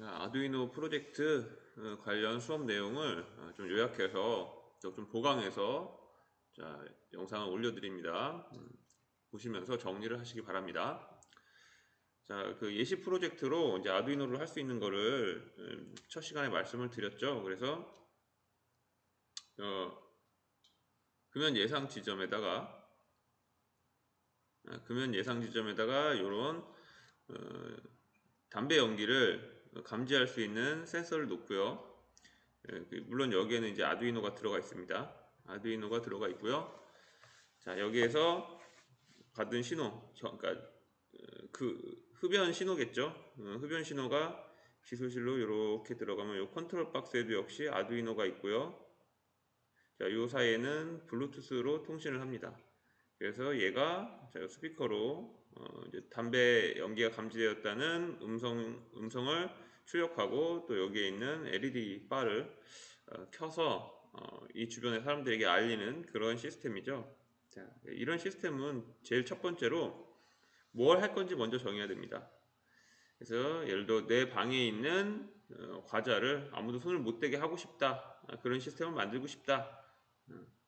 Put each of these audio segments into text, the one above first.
아두이노 프로젝트 관련 수업 내용을 좀 요약해서 좀 보강해서 영상을 올려드립니다. 보시면서 정리를 하시기 바랍니다. 그 예시 프로젝트로 이제 아두이노를 할 수 있는 거를 첫 시간에 말씀을 드렸죠. 그래서 금연 예상 지점에다가 이런 담배 연기를 감지할 수 있는 센서를 놓고요. 물론 여기에는 이제 아두이노가 들어가 있습니다. 아두이노가 들어가 있고요. 자, 여기에서 받은 신호, 그러니까 그 흡연 신호겠죠. 흡연 신호가 기소실로 이렇게 들어가면 이 컨트롤 박스에도 역시 아두이노가 있고요. 자, 이 사이에는 블루투스로 통신을 합니다. 그래서 얘가 스피커로 이제 담배 연기가 감지되었다는 음성을 출력하고 또 여기에 있는 LED 바를 켜서 이 주변의 사람들에게 알리는 그런 시스템이죠. 자, 이런 시스템은 제일 첫 번째로 뭘 할 건지 먼저 정해야 됩니다. 그래서 예를 들어 내 방에 있는 과자를 아무도 손을 못 대게 하고 싶다, 그런 시스템을 만들고 싶다,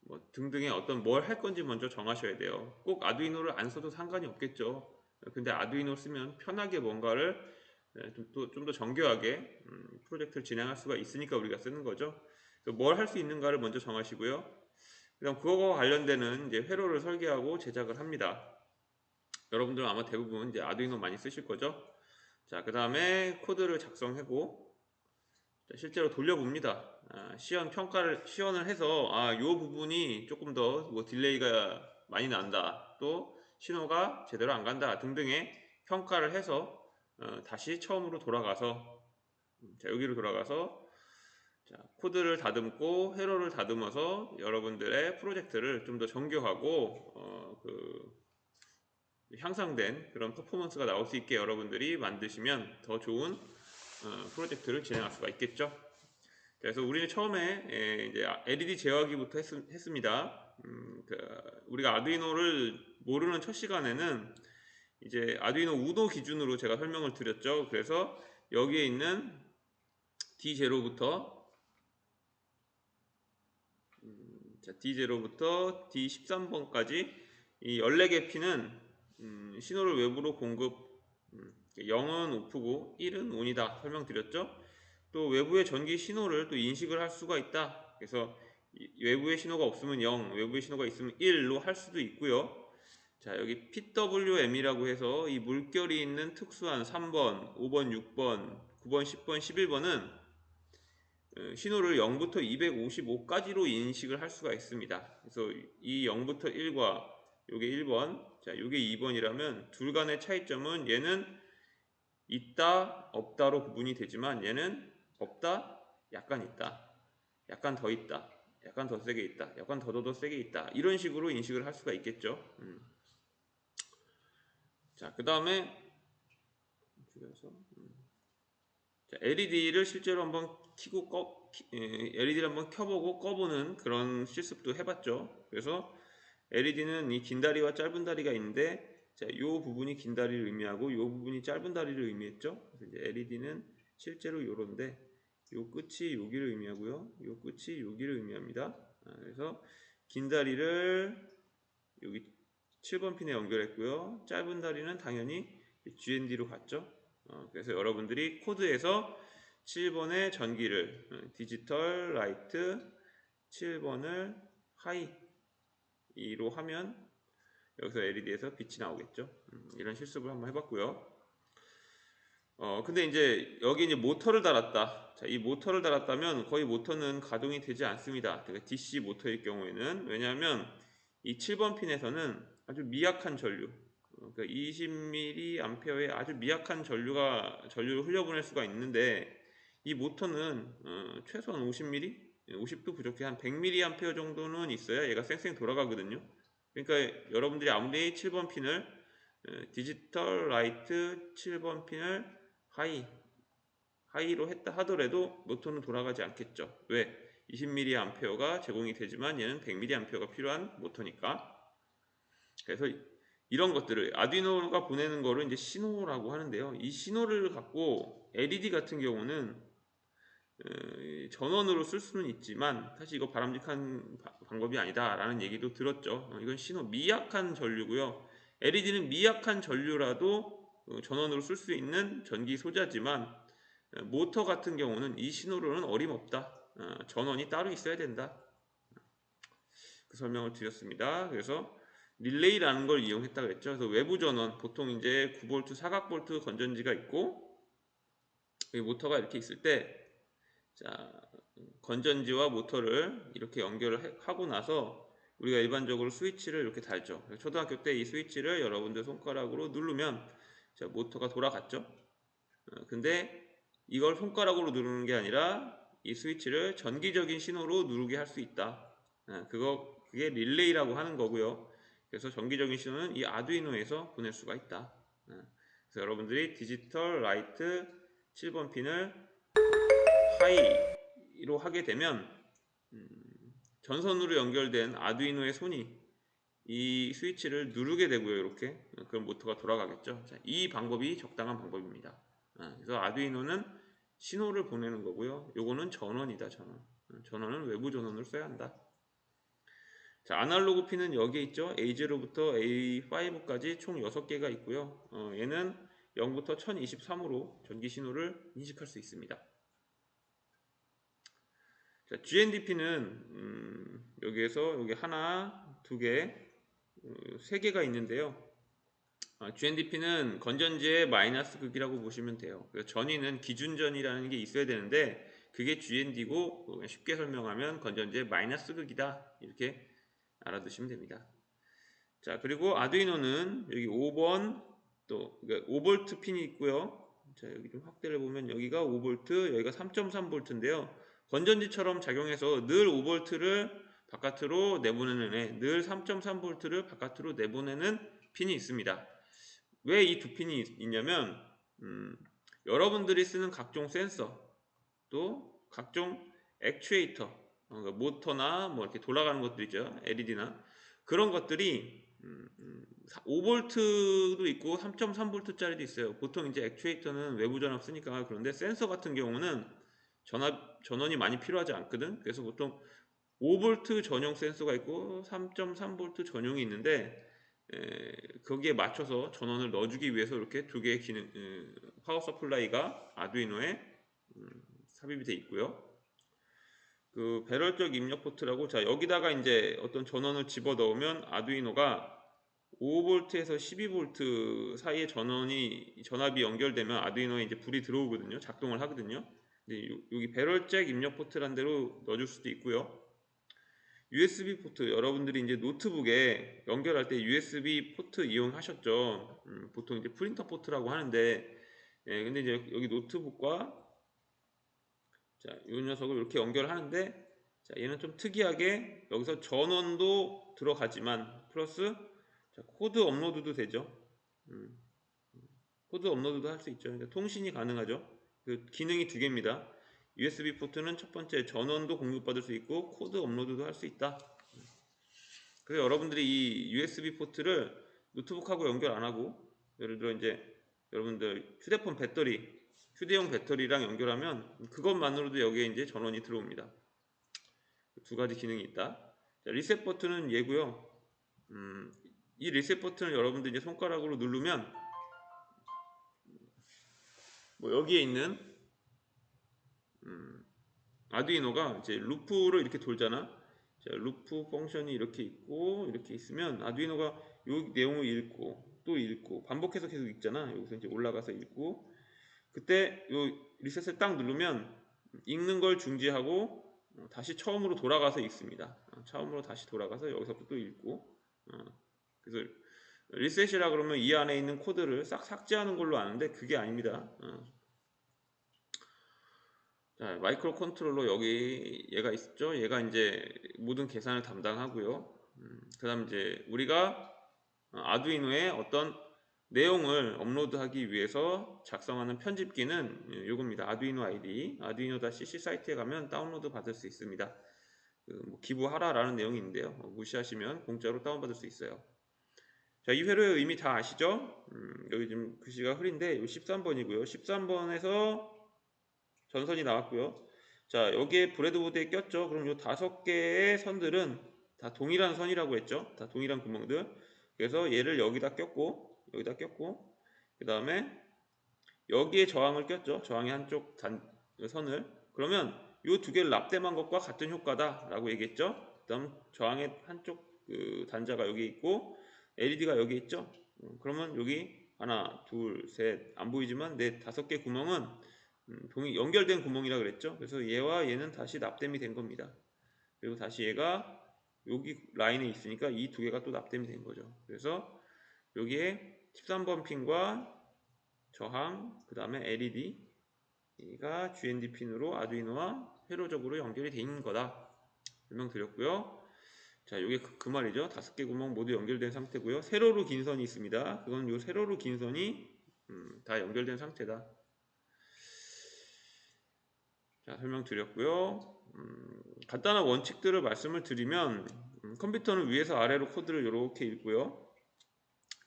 뭐 등등의 어떤 뭘 할 건지 먼저 정하셔야 돼요. 꼭 아두이노를 안 써도 상관이 없겠죠. 근데 아두이노 쓰면 편하게 뭔가를 좀 더 정교하게 프로젝트를 진행할 수가 있으니까 우리가 쓰는 거죠. 뭘 할 수 있는가를 먼저 정하시고요. 그다음 그거와 관련되는 이제 회로를 설계하고 제작을 합니다. 여러분들은 아마 대부분 이제 아두이노 많이 쓰실 거죠. 자, 그 다음에 코드를 작성하고 실제로 돌려봅니다. 시연을 해서 요 부분이 조금 더 뭐 딜레이가 많이 난다, 또 신호가 제대로 안 간다 등등의 평가를 해서 다시 처음으로 돌아가서 여기로 돌아가서 코드를 다듬고 회로를 다듬어서 여러분들의 프로젝트를 좀 더 정교하고 향상된 그런 퍼포먼스가 나올 수 있게 여러분들이 만드시면 더 좋은 프로젝트를 진행할 수가 있겠죠. 그래서 우리는 처음에 이제 LED 제어하기부터 했습니다. 우리가 아두이노를 모르는 첫 시간에는 이제 아두이노 우노 기준으로 제가 설명을 드렸죠. 그래서 여기에 있는 D0부터 D0부터 D13번까지 이 14개 핀은 신호를 외부로 공급, 0은 오프고 1은 온이다 설명드렸죠. 또 외부의 전기 신호를 또 인식을 할 수가 있다. 그래서 외부의 신호가 없으면 0, 외부의 신호가 있으면 1로 할 수도 있고요. 자, 여기 PWM이라고 해서 이 물결이 있는 특수한 3번, 5번, 6번, 9번, 10번, 11번은 신호를 0부터 255까지로 인식을 할 수가 있습니다. 그래서 이 0부터 1과 요게 1번, 자, 요게 2번이라면 둘 간의 차이점은 얘는 있다, 없다로 구분이 되지만 얘는 없다, 약간 있다, 약간 더 있다, 약간 더 세게 있다, 약간 더 세게 있다, 이런 식으로 인식을 할 수가 있겠죠. 자, 그 다음에 LED를 실제로 한번 LED를 한번 켜보고 꺼보는 그런 실습도 해봤죠. 그래서 LED는 이 긴 다리와 짧은 다리가 있는데, 자, 요 부분이 긴 다리를 의미하고 요 부분이 짧은 다리를 의미했죠. 그래서 이제 LED는 실제로 요런데 요 끝이 여기를 의미하고요, 요 끝이 여기를 의미합니다. 그래서 긴 다리를 여기 7번 핀에 연결했고요, 짧은 다리는 당연히 GND로 갔죠. 그래서 여러분들이 코드에서 7번의 전기를 디지털 라이트 7번을 하이로 하면 여기서 LED에서 빛이 나오겠죠. 이런 실습을 한번 해봤고요. 근데 이제 여기 이제 모터를 달았다. 자, 이 모터를 달았다면 거의 모터는 가동이 되지 않습니다. 그러니까 DC 모터일 경우에는. 왜냐하면 이 7번 핀에서는 아주 미약한 전류, 그러니까 20mA의 아주 미약한 전류를 흘려보낼 수가 있는데, 이 모터는 최소한 50mA, 50도 부족해 한 100mA 정도는 있어야 얘가 쌩쌩 돌아가거든요. 그러니까 여러분들이 아무리 7번 핀을 디지털 라이트 7번 핀을 하이로 했다 하더라도 모터는 돌아가지 않겠죠. 왜? 20mA가 제공이 되지만 얘는 100mA가 필요한 모터니까. 그래서 이런 것들을 아두이노가 보내는 거를 이제 신호라고 하는데요. 이 신호를 갖고 LED 같은 경우는 전원으로 쓸 수는 있지만 사실 이거 바람직한 방법이 아니다라는 얘기도 들었죠. 이건 신호 미약한 전류고요. LED는 미약한 전류라도 전원으로 쓸 수 있는 전기 소자지만 모터 같은 경우는 이 신호로는 어림없다. 전원이 따로 있어야 된다. 그 설명을 드렸습니다. 그래서 릴레이라는 걸 이용했다 그랬죠. 그래서 외부 전원 보통 이제 9V 사각볼트 건전지가 있고 모터가 이렇게 있을 때 자, 건전지와 모터를 이렇게 연결을 하고 나서 우리가 일반적으로 스위치를 이렇게 달죠. 초등학교 때 이 스위치를 여러분들 손가락으로 누르면 자, 모터가 돌아갔죠. 근데 이걸 손가락으로 누르는 게 아니라 이 스위치를 전기적인 신호로 누르게 할 수 있다. 그게 릴레이라고 하는 거고요. 그래서 전기적인 신호는 이 아두이노에서 보낼 수가 있다. 그래서 여러분들이 디지털 라이트 7번 핀을 하이로 하게 되면 전선으로 연결된 아두이노의 손이 이 스위치를 누르게 되고요. 이렇게 그럼 모터가 돌아가겠죠. 자, 이 방법이 적당한 방법입니다. 그래서 아두이노는 신호를 보내는 거고요. 요거는 전원이다. 전원은 외부 전원을 써야 한다. 자, 아날로그 핀은 여기에 있죠. A0부터 A5까지 총 6개가 있고요. 얘는 0부터 1023으로 전기 신호를 인식할 수 있습니다. 자, GNDP는 여기에서 여기 하나, 두 개, 세 개가 있는데요. GNDP는 건전지의 마이너스 극이라고 보시면 돼요. 전위는 기준전이라는 게 있어야 되는데 그게 GND고 쉽게 설명하면 건전지의 마이너스 극이다. 이렇게 알아두시면 됩니다. 자, 그리고 아두이노는 여기 5번 또 그러니까 5V 핀이 있고요. 자, 여기 좀 확대를 보면 여기가 5V, 여기가 3.3V인데요. 건전지처럼 작용해서 늘 5V를 바깥으로 내보내는 늘 3.3V를 바깥으로 내보내는 핀이 있습니다. 왜 이 두 핀이 있냐면 여러분들이 쓰는 각종 센서 또 각종 액추에이터 그러니까 모터나 뭐 이렇게 돌아가는 것들 있죠. LED나 그런 것들이 5V도 있고 3.3V짜리도 있어요. 보통 이제 액추에이터는 외부 전압 쓰니까 그런데 센서 같은 경우는 전원이 많이 필요하지 않거든. 그래서 보통 5V 전용 센서가 있고 3.3V 전용이 있는데 거기에 맞춰서 전원을 넣어주기 위해서 이렇게 두 개의 기능 파워 서플라이가 아두이노에 삽입이 되어 있고요. 그 배럴적 입력 포트라고 자 여기다가 이제 어떤 전원을 집어 넣으면 아두이노가 5V에서 12V 사이의 전압이 연결되면 아두이노에 이제 불이 들어오거든요. 작동을 하거든요. 근데 여기 배럴잭 입력 포트란 데로 넣어줄 수도 있고요. USB 포트 여러분들이 이제 노트북에 연결할 때 USB 포트 이용하셨죠. 보통 이제 프린터 포트라고 하는데 근데 이제 여기 노트북과 자, 이 녀석을 이렇게 연결하는데 자, 얘는 좀 특이하게 여기서 전원도 들어가지만 플러스 자, 코드 업로드도 되죠. 코드 업로드도 할 수 있죠. 그러니까 통신이 가능하죠. 그 기능이 두 개입니다. USB 포트는 첫 번째 전원도 공급받을 수 있고 코드 업로드도 할 수 있다. 그래서 여러분들이 이 USB 포트를 노트북하고 연결 안 하고 예를 들어 이제 여러분들 휴대폰 배터리 휴대용 배터리랑 연결하면 그것만으로도 여기에 이제 전원이 들어옵니다. 두 가지 기능이 있다. 자, 리셋 버튼은 얘고요. 이 리셋 버튼을 여러분들 이제 손가락으로 누르면 뭐 여기에 있는 아두이노가 이제 루프로 이렇게 돌잖아. 자, 루프 펑션이 이렇게 있고 이렇게 있으면 아두이노가 이 내용을 읽고 또 읽고 반복해서 계속 읽잖아. 여기서 이제 올라가서 읽고 그때 요 리셋을 딱 누르면 읽는 걸 중지하고 다시 처음으로 돌아가서 읽습니다. 처음으로 다시 돌아가서 여기서부터 또 읽고 그래서 리셋이라 그러면 이 안에 있는 코드를 싹 삭제하는 걸로 아는데 그게 아닙니다. 자, 마이크로 컨트롤러 여기 얘가 있죠. 얘가 이제 모든 계산을 담당하고요. 그 다음 이제 우리가 아두이노에 어떤 내용을 업로드하기 위해서 작성하는 편집기는 요겁니다. 아두이노 ID, arduino.cc 사이트에 가면 다운로드 받을 수 있습니다. 뭐 기부하라 라는 내용이 있는데요. 무시하시면 공짜로 다운받을 수 있어요. 자, 이 회로의 의미 다 아시죠? 여기 지금 글씨가 흐린데 13번이고요. 13번에서 전선이 나왔고요. 자, 여기에 브레드보드에 꼈죠. 그럼 이 5개의 선들은 다 동일한 선이라고 했죠. 다 동일한 구멍들. 그래서 얘를 여기다 꼈고, 그 다음에 여기에 저항을 꼈죠. 저항의 한쪽 선을. 그러면 이 두 개를 납땜한 것과 같은 효과다 라고 얘기했죠. 그 다음 저항의 한쪽 그 단자가 여기 있고 LED가 여기 있죠. 그러면 여기 하나, 둘, 셋, 안 보이지만 네 5개 구멍은 연결된 구멍이라 그랬죠. 그래서 얘와 얘는 다시 납땜이 된 겁니다. 그리고 다시 얘가 여기 라인에 있으니까 이 두 개가 또 납땜이 된 거죠. 그래서 여기에 13번 핀과 저항, 그 다음에 LED가 GND 핀으로 아두이노와 회로적으로 연결이 되어 있는 거다. 설명드렸고요. 자, 이게 그 말이죠. 5개 구멍 모두 연결된 상태고요. 세로로 긴 선이 있습니다. 그건 요 세로로 긴 선이 다 연결된 상태다. 자, 설명드렸고요. 간단한 원칙들을 말씀을 드리면 컴퓨터는 위에서 아래로 코드를 이렇게 읽고요.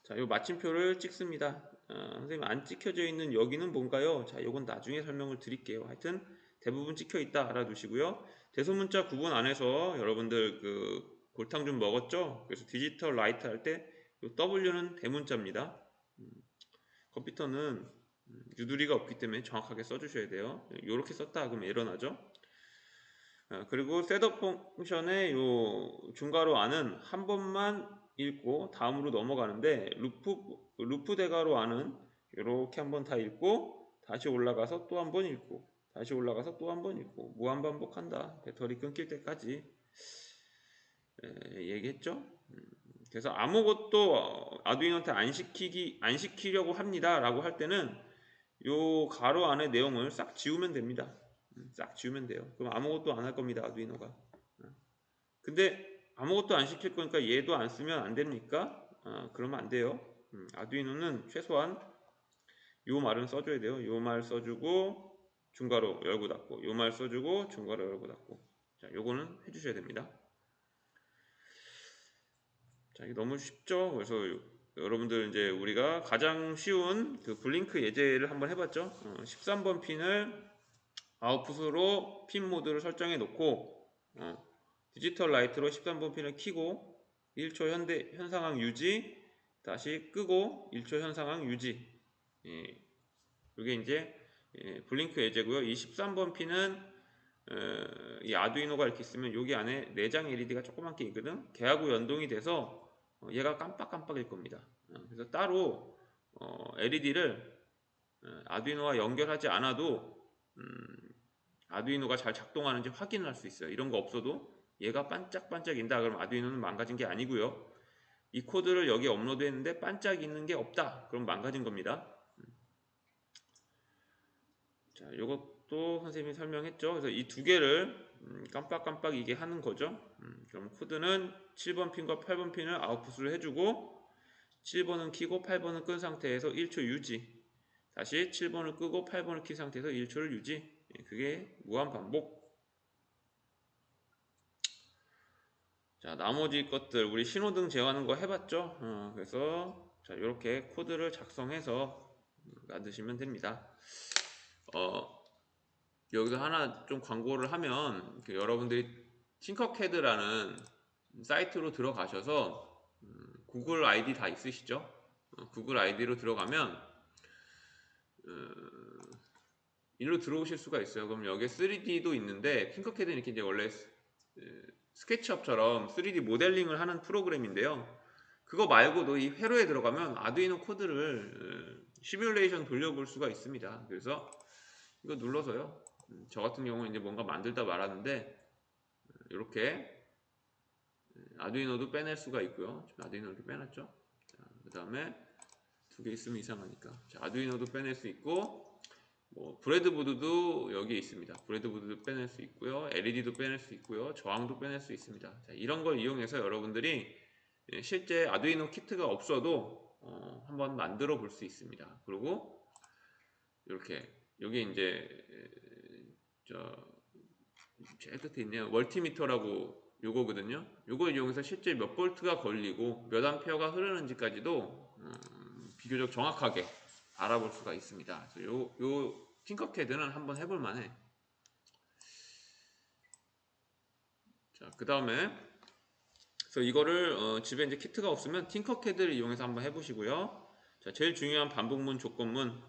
자, 이 마침표를 찍습니다. 선생님 안 찍혀져 있는 여기는 뭔가요? 자, 요건 나중에 설명을 드릴게요. 하여튼 대부분 찍혀 있다 알아두시고요. 대소문자 구분 안에서 여러분들 그 골탕 좀 먹었죠? 그래서 디지털 라이트 할 때 W는 대문자입니다. 컴퓨터는 유두리가 없기 때문에 정확하게 써주셔야 돼요. 이렇게 썼다 그러면 에러 나죠? 그리고 셋업 펑션의 요 중괄호 안은 한 번만 읽고 다음으로 넘어가는데 루프 대괄호 안은 이렇게 한번 다 읽고 다시 올라가서 또 한 번 읽고 다시 올라가서 또 한 번 읽고 무한 반복한다. 배터리 끊길 때까지 얘기했죠. 그래서 아무것도 아두이노한테 안 시키려고 합니다 라고 할 때는 요 가로 안에 내용을 싹 지우면 됩니다. 싹 지우면 돼요. 그럼 아무것도 안 할 겁니다. 아두이노가. 근데 아무것도 안 시킬 거니까 얘도 안 쓰면 안 됩니까? 그러면 안 돼요. 아두이노는 최소한 요 말은 써줘야 돼요. 요 말 써주고 중괄호 열고 닫고 요 말 써주고 중괄호 열고 닫고 자, 요거는 해주셔야 됩니다. 자, 이게 너무 쉽죠? 그래서 여러분들 이제 우리가 가장 쉬운 그 블링크 예제를 한번 해봤죠? 13번 핀을 아웃풋으로 핀 모드를 설정해 놓고 디지털 라이트로 13번 핀을 켜고 1초 현상황 유지 다시 끄고 1초 현상황 유지 이게 이제 블링크 예제고요. 이 13번 핀은 이 아두이노가 이렇게 있으면 여기 안에 내장 LED가 조그맣게 있거든. 걔하고 연동이 돼서 얘가 깜빡깜빡일 겁니다. 그래서 따로 LED를 아두이노와 연결하지 않아도 아두이노가 잘 작동하는지 확인을 할 수 있어요. 이런 거 없어도 얘가 반짝반짝인다 그럼 아두이노는 망가진 게 아니고요. 이 코드를 여기 업로드 했는데 반짝이는 게 없다 그럼 망가진 겁니다. 자, 이것도 선생님이 설명했죠. 그래서 이 두 개를 깜빡깜빡 이게 하는 거죠. 그럼 코드는 7번 핀과 8번 핀을 아웃풋으로 해주고 7번은 켜고 8번은 끈 상태에서 1초 유지 다시 7번을 끄고 8번을 킨 상태에서 1초를 유지 그게 무한 반복. 자, 나머지 것들 우리 신호등 제어하는 거 해봤죠. 그래서 자, 이렇게 코드를 작성해서 만드시면 됩니다. 여기서 하나 좀 광고를 하면 여러분들이 팅커캐드라는 사이트로 들어가셔서 구글 아이디 다 있으시죠? 구글 아이디로 들어가면 일로 들어오실 수가 있어요. 그럼 여기에 3D도 있는데 팅커캐드는 이렇게 이제 원래 스케치업처럼 3D 모델링을 하는 프로그램인데요. 그거 말고도 이 회로에 들어가면 아두이노 코드를 시뮬레이션 돌려볼 수가 있습니다. 그래서 이거 눌러서요. 저 같은 경우는 이제 뭔가 만들다 말았는데 이렇게 아두이노도 빼낼 수가 있고요. 지금 아두이노 이렇게 빼놨죠. 그 다음에 두 개 있으면 이상하니까 자, 아두이노도 빼낼 수 있고 뭐 브레드보드도 여기에 있습니다. 브레드보드도 빼낼 수 있고요. LED도 빼낼 수 있고요. 저항도 빼낼 수 있습니다. 자, 이런 걸 이용해서 여러분들이 실제 아두이노 키트가 없어도 한번 만들어 볼 수 있습니다. 그리고 이렇게 여기 이제 제일 끝에 있네요. 멀티미터라고 요거거든요. 요걸 이용해서 실제 몇 볼트가 걸리고 몇 암페어가 흐르는지까지도 비교적 정확하게 알아볼 수가 있습니다. 요 팅커캐드는 한번 해볼 만해. 자, 그 다음에 그래서 이거를 집에 이제 키트가 없으면 팅커캐드를 이용해서 한번 해보시고요. 자, 제일 중요한 반복문 조건문.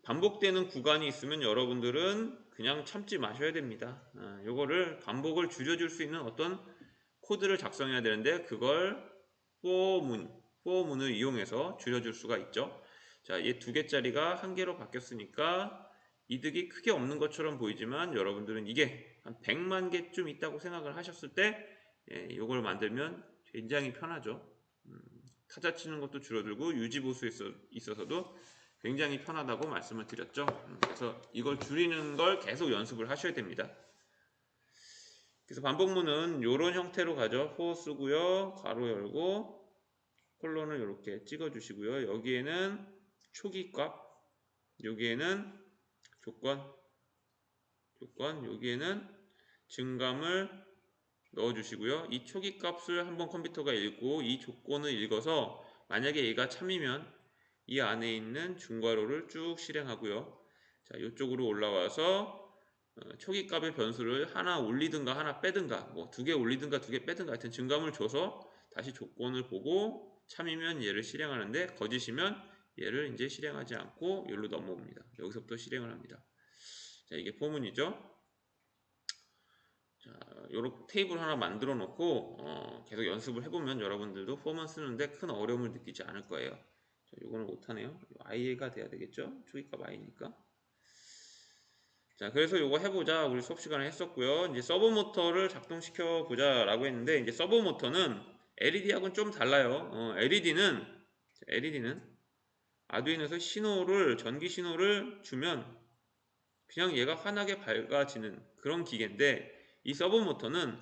반복되는 구간이 있으면 여러분들은 그냥 참지 마셔야 됩니다. 요거를 반복을 줄여줄 수 있는 어떤 코드를 작성해야 되는데 그걸 포어문을 이용해서 줄여줄 수가 있죠. 자, 얘 2개짜리가 1개로 바뀌었으니까 이득이 크게 없는 것처럼 보이지만 여러분들은 이게 한 100만 개쯤 있다고 생각을 하셨을 때 이걸 만들면 굉장히 편하죠. 타자 치는 것도 줄어들고 유지보수에 있어서도 굉장히 편하다고 말씀을 드렸죠. 그래서 이걸 줄이는 걸 계속 연습을 하셔야 됩니다. 그래서 반복문은 이런 형태로 가죠. for 쓰고요. 괄호 열고 콜론을 이렇게 찍어 주시고요. 여기에는 초기 값, 여기에는 조건, 여기에는 증감을 넣어 주시고요. 이 초기 값을 한번 컴퓨터가 읽고 이 조건을 읽어서 만약에 얘가 참이면 이 안에 있는 중괄호를 쭉 실행하고요. 자, 이쪽으로 올라와서 초기 값의 변수를 하나 올리든가 하나 빼든가 뭐 2개 올리든가 2개 빼든가 하여튼 증감을 줘서 다시 조건을 보고 참이면 얘를 실행하는데 거짓이면 얘를 이제 실행하지 않고 여기로 넘어옵니다. 여기서부터 실행을 합니다. 자, 이게 포문이죠. 자, 요렇게 테이블 하나 만들어 놓고 계속 연습을 해보면 여러분들도 포문 쓰는데 큰 어려움을 느끼지 않을 거예요. 자, 요거는 못하네요. i가 돼야 되겠죠? 초기값 i니까. 자, 그래서 요거 해보자. 우리 수업 시간에 했었고요. 이제 서버 모터를 작동시켜 보자 라고 했는데 이제 서버 모터는 LED하고는 좀 달라요. LED는 아두이노에서 전기 신호를 주면 그냥 얘가 환하게 밝아지는 그런 기계인데 이 서버 모터는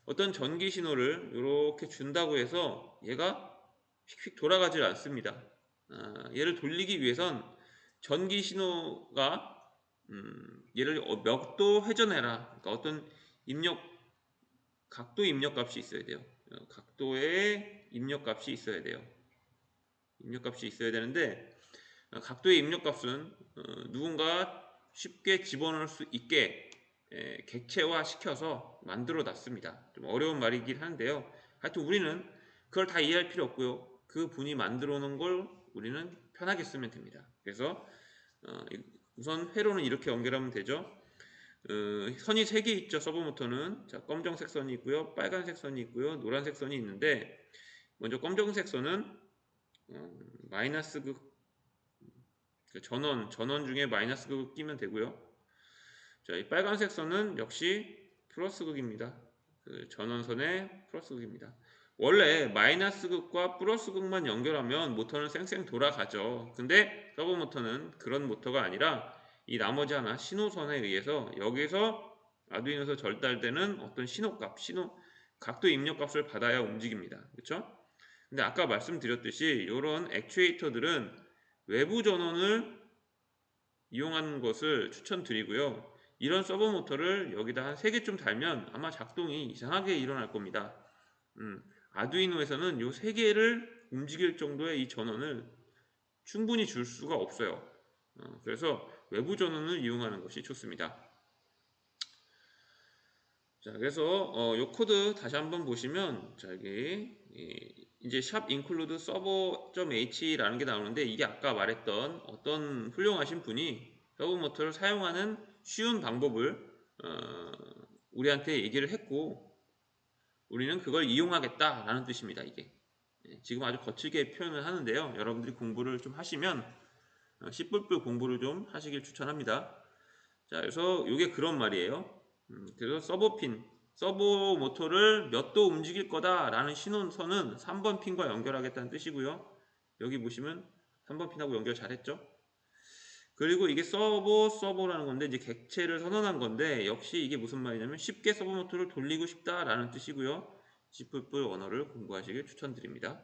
어떤 전기 신호를 이렇게 준다고 해서 얘가 휙휙 돌아가질 않습니다. 얘를 돌리기 위해선 전기 신호가 얘를 몇 도 회전해라. 그러니까 어떤 각도 입력값이 있어야 돼요. 각도의 입력값이 있어야 돼요. 입력값이 있어야 되는데 각도의 입력값은 누군가 쉽게 집어넣을 수 있게 객체화 시켜서 만들어 놨습니다. 좀 어려운 말이긴 한데요. 하여튼 우리는 그걸 다 이해할 필요 없고요. 그 분이 만들어 놓은 걸 우리는 편하게 쓰면 됩니다. 그래서 우선 회로는 이렇게 연결하면 되죠. 선이 3개 있죠. 서버 모터는. 자, 검정색 선이 있고요. 빨간색 선이 있고요. 노란색 선이 있는데 먼저 검정색 선은 마이너스 극 전원 중에 마이너스 극을 끼면 되고요. 자, 이 빨간색 선은 역시 플러스 극입니다. 그 전원선의 플러스 극입니다. 원래 마이너스 극과 플러스 극만 연결하면 모터는 쌩쌩 돌아가죠. 근데 서버 모터는 그런 모터가 아니라 이 나머지 하나 신호선에 의해서 여기서 아두이노에서 절달되는 어떤 각도 입력값을 받아야 움직입니다. 그렇죠? 근데 아까 말씀드렸듯이 이런 액추에이터들은 외부 전원을 이용하는 것을 추천드리고요. 이런 서버 모터를 여기다 한 3개쯤 달면 아마 작동이 이상하게 일어날 겁니다. 아두이노에서는 이 3개를 움직일 정도의 이 전원을 충분히 줄 수가 없어요. 그래서 외부 전원을 이용하는 것이 좋습니다. 자, 그래서 이 코드 다시 한번 보시면 자, 여기 이제 샵 include server.h라는 게 나오는데 이게 아까 말했던 어떤 훌륭하신 분이 서버 모터를 사용하는 쉬운 방법을 우리한테 얘기를 했고 우리는 그걸 이용하겠다라는 뜻입니다. 이게 지금 아주 거칠게 표현을 하는데요. 여러분들이 공부를 좀 하시면 C++ 공부를 좀 하시길 추천합니다. 자, 그래서 이게 그런 말이에요. 그래서 서버 모터를 몇 도 움직일 거다 라는 신호선은 3번 핀과 연결하겠다는 뜻이고요. 여기 보시면 3번 핀하고 연결 잘했죠. 그리고 이게 서버라는 건데 이제 객체를 선언한 건데 역시 이게 무슨 말이냐면 쉽게 서버 모터를 돌리고 싶다 라는 뜻이고요. C++ 언어를 공부하시길 추천드립니다.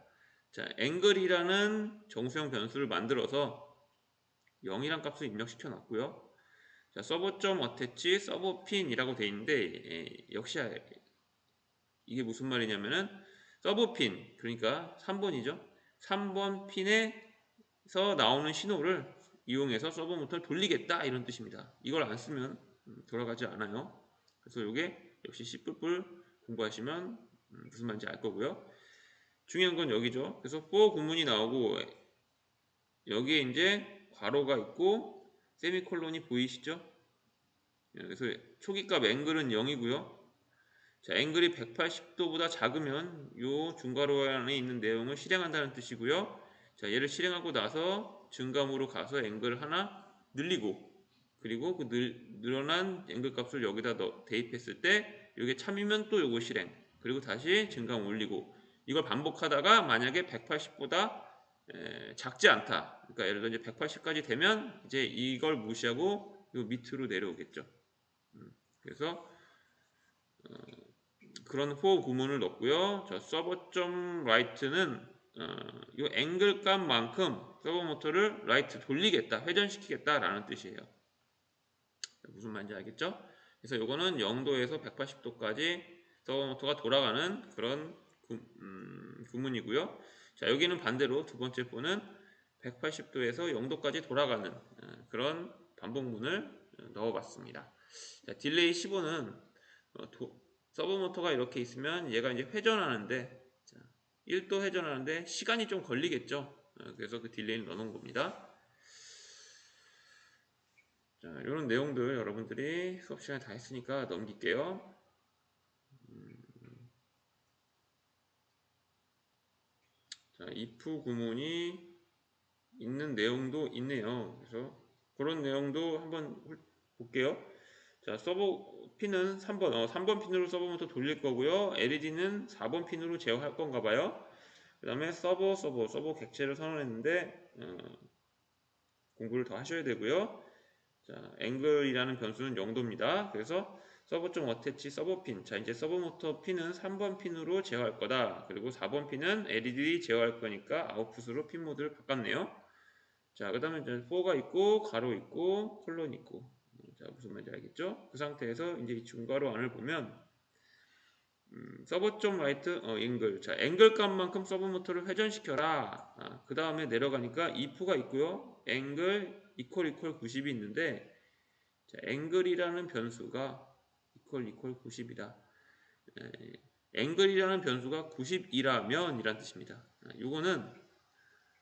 자, 앵글이라는 정수형 변수를 만들어서 0이란 값을 입력시켜 놨고요. 자, 서버.attach 서버핀이라고 되어 있는데 역시 이게 무슨 말이냐면은 서버핀, 그러니까 3번이죠. 3번 핀에서 나오는 신호를 이용해서 서버 모터를 돌리겠다 이런 뜻입니다. 이걸 안 쓰면 돌아가지 않아요. 그래서 이게 역시 C++ 공부하시면 무슨 말인지 알 거고요. 중요한 건 여기죠. 그래서 for 구문이 나오고 여기에 이제 괄호가 있고 세미콜론이 보이시죠? 그래서 초기값 앵글은 0이고요. 자, 앵글이 180도보다 작으면 요 중괄호 안에 있는 내용을 실행한다는 뜻이고요. 자, 얘를 실행하고 나서 증감으로 가서 앵글 하나 늘리고, 그리고 그 늘어난 앵글 값을 여기다 대입했을 때 이게 참이면 또 요거 실행, 그리고 다시 증감 올리고, 이걸 반복하다가 만약에 180보다 작지 않다, 그러니까 예를 들어 이제 180까지 되면 이제 이걸 무시하고 요 밑으로 내려오겠죠. 그래서 그런 for 구문을 넣고요. 저 server.write는 이 앵글 값만큼 서버 모터를 write 돌리겠다, 회전시키겠다 라는 뜻이에요. 무슨 말인지 알겠죠? 그래서 이거는 0도에서 180도까지 서버 모터가 돌아가는 그런 구문이고요. 자, 여기는 반대로 두 번째 번은 180도에서 0도까지 돌아가는 그런 반복문을 넣어봤습니다. 자, 딜레이 15는 서버 모터가 이렇게 있으면 얘가 이제 회전하는데 1도 회전하는데 시간이 좀 걸리겠죠. 그래서 그 딜레이를 넣어놓은 겁니다. 자, 이런 내용들 여러분들이 수업 시간에 다 했으니까 넘길게요. 자, if 구문이 있는 내용도 있네요. 그래서 그런 내용도 한번 볼게요. 자, 서버 핀은 3번 핀으로 서버 모터 돌릴 거고요. LED는 4번 핀으로 제어할 건가 봐요. 그 다음에 서버 객체를 선언했는데 공부를 더 하셔야 되고요. 자, 앵글이라는 변수는 0도입니다. 그래서 서버.attach 서버핀. 자, 이제 서버 모터 핀은 3번 핀으로 제어할 거다. 그리고 4번 핀은 LED 제어할 거니까 아웃풋으로 핀 모드를 바꿨네요. 자, 그 다음에 이제 for가 있고, 가로 있고, 콜론 있고. 자, 무슨 말인지 알겠죠? 그 상태에서 이제 이 중괄호 안을 보면, 서버.write 앵글. 자, 앵글 값만큼 서버 모터를 회전시켜라. 그 다음에 내려가니까 if가 있고요. 앵글 equal 90이 있는데, 자, 앵글이라는 변수가 equal 90이다. 앵글이라는 변수가 90이라면 이란 뜻입니다.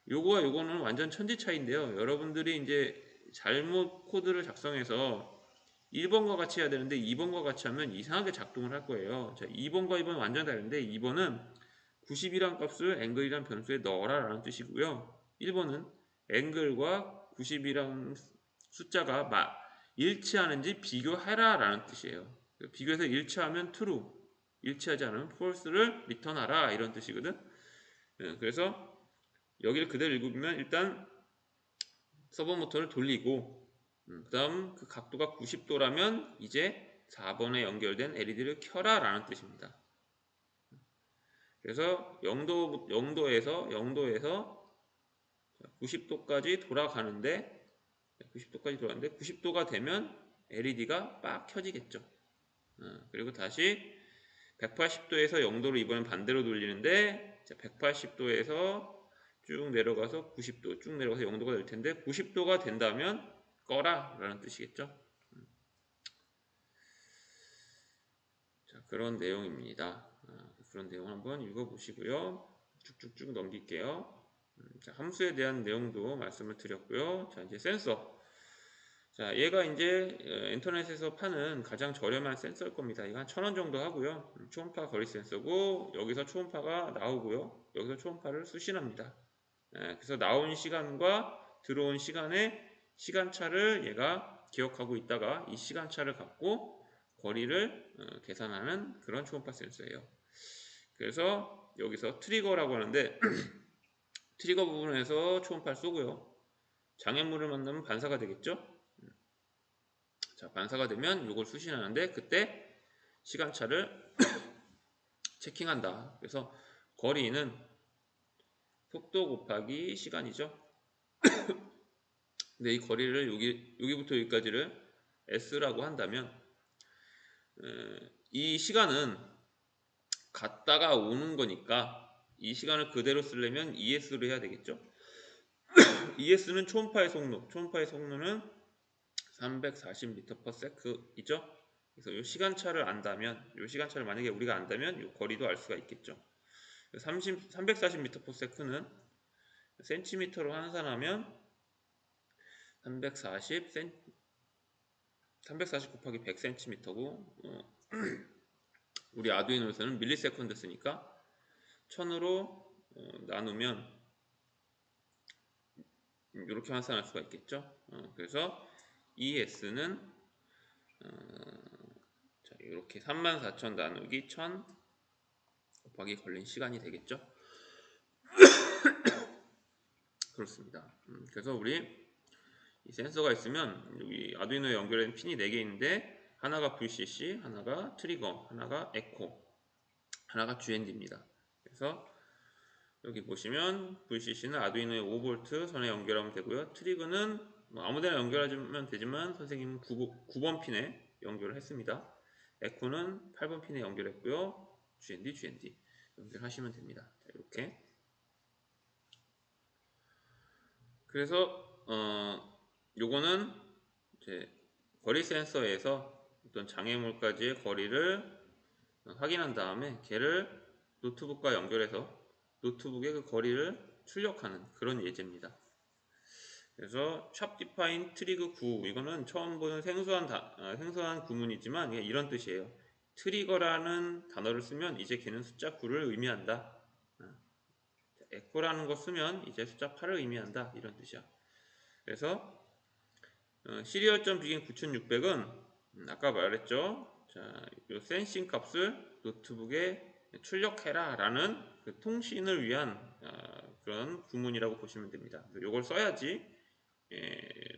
요거와 요거는 완전 천지 차이인데요. 여러분들이 이제 잘못 코드를 작성해서 1번과 같이 해야 되는데 2번과 같이 하면 이상하게 작동을 할 거예요. 자, 2번과 2번은 완전 다른데 2번은 90이란 값을 앵글이란 변수에 넣어라 라는 뜻이고요. 1번은 앵글과 90이란 숫자가 일치하는지 비교해라 라는 뜻이에요. 비교해서 일치하면 true, 일치하지 않으면 false를 리턴하라 이런 뜻이거든. 그래서 여기를 그대로 읽으면 일단 서버 모터를 돌리고 그 다음 그 각도가 90도라면 이제 4번에 연결된 LED를 켜라 라는 뜻입니다. 그래서 0도에서 90도까지 돌아가는데 90도가 되면 LED가 빡 켜지겠죠. 그리고 다시 180도에서 0도로 이번엔 반대로 돌리는데 180도에서 쭉 내려가서 90도, 쭉 내려가서 0도가 될 텐데 90도가 된다면 꺼라 라는 뜻이겠죠. 자, 그런 내용입니다. 그런 내용 한번 읽어보시고요. 쭉쭉쭉 넘길게요. 자, 함수에 대한 내용도 말씀을 드렸고요. 자, 이제 센서. 자, 얘가 이제 인터넷에서 파는 가장 저렴한 센서일 겁니다. 이거 한 1,000원 정도 하고요. 초음파 거리 센서고 여기서 초음파가 나오고요. 여기서 초음파를 수신합니다. 그래서 나온 시간과 들어온 시간의 시간차를 얘가 기억하고 있다가 이 시간차를 갖고 거리를 계산하는 그런 초음파 센서예요. 그래서 여기서 트리거라고 하는데 트리거 부분에서 초음파를 쏘고요. 장애물을 만나면 반사가 되겠죠. 자, 반사가 되면 이걸 수신하는데 그때 시간차를 체킹한다. 그래서 거리는 속도 곱하기 시간이죠. 근데 이 거리를 여기부터 여기까지를 S라고 한다면 이 시간은 갔다가 오는 거니까 이 시간을 그대로 쓰려면 ES로 해야 되겠죠. ES는 초음파의 속도는 340m/s이죠. 그래서 이 시간차를 안다면, 이 시간차를 만약에 우리가 안다면 이 거리도 알 수가 있겠죠. 340m/s는 센티미터로 환산하면 340 곱하기 100cm고 우리 아두이노에서는 밀리세컨드 쓰니까 1000으로 나누면 이렇게 환산할 수가 있겠죠. 그래서 ES는 이렇게 34,000 나누기 1000 곱하기 걸린 시간이 되겠죠. 그렇습니다. 그래서 우리 이 센서가 있으면 여기 아두이노에 연결된 핀이 4개 있는데 하나가 VCC, 하나가 트리거, 하나가 에코, 하나가 GND입니다. 그래서 여기 보시면 VCC는 아두이노에 5V 선에 연결하면 되고요. 트리거는 뭐 아무데나 연결하면 되지만 선생님은 9번 핀에 연결을 했습니다. 에코는 8번 핀에 연결했고요. GND 연결하시면 됩니다. 자, 이렇게. 그래서 요거는 이제 거리 센서에서 어떤 장애물까지의 거리를 확인한 다음에 걔를 노트북과 연결해서 노트북의 그 거리를 출력하는 그런 예제입니다. 그래서 샵 디파인 트리거 9 이거는 처음 보는 생소한 구문이지만 이런 뜻이에요. 트리거라는 단어를 쓰면 이제 걔는 숫자 9를 의미한다. 에코라는 거 쓰면 이제 숫자 8을 의미한다. 이런 뜻이야. 그래서 시리얼점 비긴 9600은 아까 말했죠. 자, 요 센싱 값을 노트북에 출력해라 라는 그 통신을 위한 그런 구문이라고 보시면 됩니다. 이걸 써야지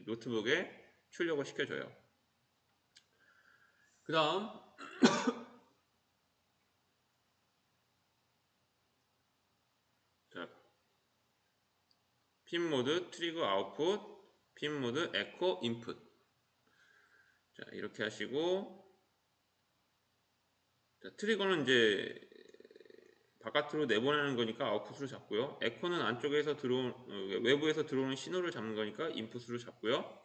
노트북에 출력을 시켜줘요. 그 다음 핀 모드 트리거 아웃풋, 핀 모드 에코 인풋. 자, 이렇게 하시고 자, 트리거는 이제 바깥으로 내보내는 거니까 아웃풋으로 잡고요. 에코는 안쪽에서 외부에서 들어오는 신호를 잡는 거니까 인풋으로 잡고요.